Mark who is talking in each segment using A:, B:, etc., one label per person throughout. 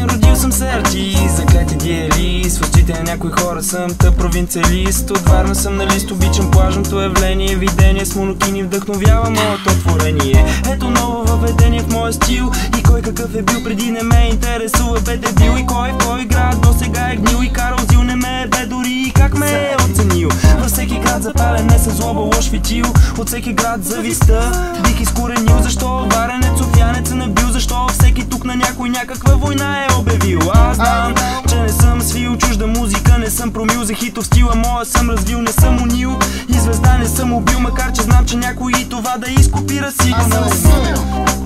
A: Родил съм се артист, заклет идеалист. В очите на някои хора съм тъп провинциалист. От Варна съм на лист, обичам плажното явление. Видение с монокини вдъхновява моето творение. Ето ново въведение в моя стил. И кой какъв е бил преди не ме интересува. Бе дебил и кой в кой град до сега е гнил. И карал зил не ме бе дори и как ме е оценил. Във всеки град запален не със злоба лош фитил. От всеки град зависта бих изкоренил. Защо варенец, софиянец е набил? Защо всеки тук на някой някаква война е обявил? Аз знам, че не съм свил чужда музика, не съм промил за хитов стила. Моя съм развил, не съм унил и звезда не съм убил. Макар че знам, че някой и това да изкопира сигнал.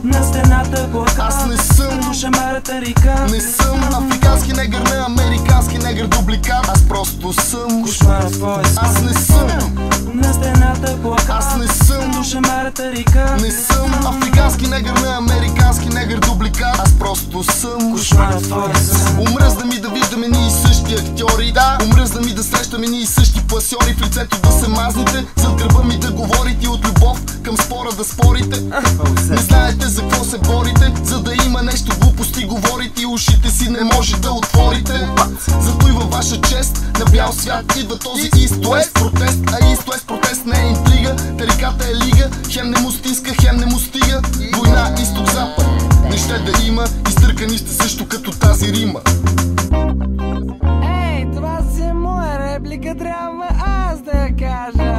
A: На стената плакат,
B: аз не съм
A: душамарата река.
B: Не съм африкански негър, не американски негър дубликат. Аз просто съм
A: кошмара в твоя сън.
B: Аз не съм
A: на стената плакат,
B: аз не съм
A: душамарата река.
B: Не съм африкански негър, не американски негър дубликат. Аз просто съм
A: кошмара в твоя сън.
B: Умръзна ми да виждаме ние същи актьори, да. Умръзна ми да срещаме ние същи пасьори. В лицето да се мазните, зад гърба ми да говорите. От любов към спора да спорите. Не знаете за какво се борите. За да има нещо глупости говорите и ушите си не може да отворите. Зато и във ваша чест на бял свят идва този East-West протест. А East-West протест не е интрига. Тариката е лига, хем не му стиска, хем не му стига. Война изток-запад не ще да има. Изтъркани сте също като тази рима.
C: Ей, това си е моя реплика, трябва аз да я кажа.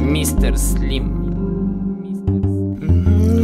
A: Мистер Слим.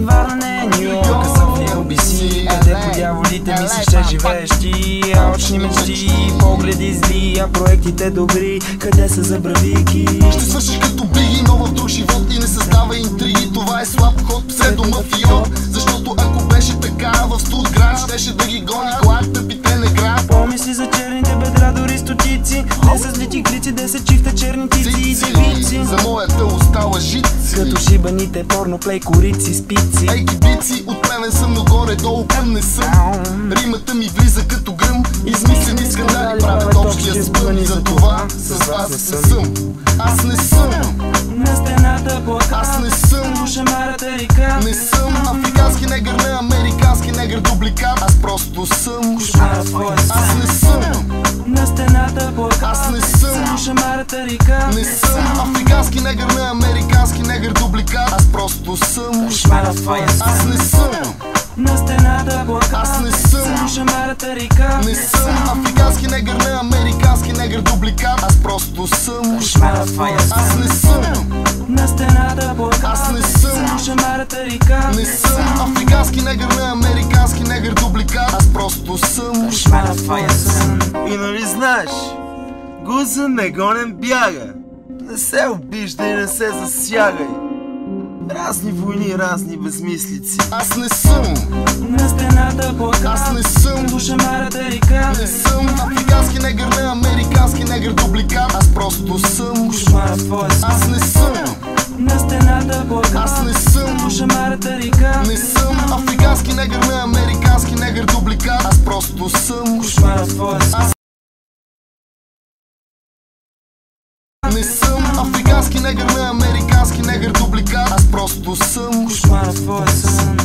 A: Варна не е Нью-Йорк, а съм в LBC. Къде по дяволите мислиш, че живееш ти? Алчни мечти, погледи зли, а проектите добри. Къде са забравики?
B: Ще свършиш като Биги, но в друг живот и не създава интриги. Това е слаб ход, псевдомафиот. Защото ако беше така, в Стутград щеше да ги гони глад, тъпите не град.
A: Помисли за черните бедра, дори стотици. 10 злити крици, 10 чифта черни птици и девици.
B: За моята уста лъжици,
A: като шибаните порноплей корици, спици.
B: Ей кибици, отправен съм, но горе-долу към не съм. Римата ми влиза като гръм. Измислени скандали правят общия спън. И за това с вас съм. Аз не съм
A: на стената плакат,
B: аз не съм
A: душамарата река.
B: Не съм африкански негър, не американски негър дубликат. Аз просто съм
A: кошмара в твоя сън.
B: Аз не съм
A: на стената плакат,
B: аз не съм
A: душамарата река.
B: Не съм африкански негър, не американски негър дубликат. Аз просто съм
A: кошмара в твоя сън.
B: Аз не съм
A: на стената плакат,
B: аз не съм
A: душамарата река.
B: Не съм африкански негър, не американски негър дубликат. Аз просто съм
A: кошмара в твоя сън.
B: Аз не съм
A: на стената плакат,
B: аз не съм
A: душамарата река.
B: Не съм африкански негър, не американски негър дубликат. Аз просто съм
A: кошмара в твоя сън.
D: И нали знаеш, гуза не гонен бяга. Не се обиждай, не се засягай. Разни войни, разни безмислици.
B: Аз не съм
A: на стената плакат,
B: аз не съм
A: душамарата река.
B: Не съм африкански негър, не американски негър дубликат. Аз просто съм
A: кошмара в твоя сън.
B: Аз не съм
A: на стената плакат,
B: аз не съм
A: душамарата река.
B: Не съм африкански негър, не американски негър дубликат. Аз просто съм
A: кошмара в твоя сън.
B: Не съм африкански негър, не американски негър дубликат. Аз просто съм
A: кошмара в твоя сън.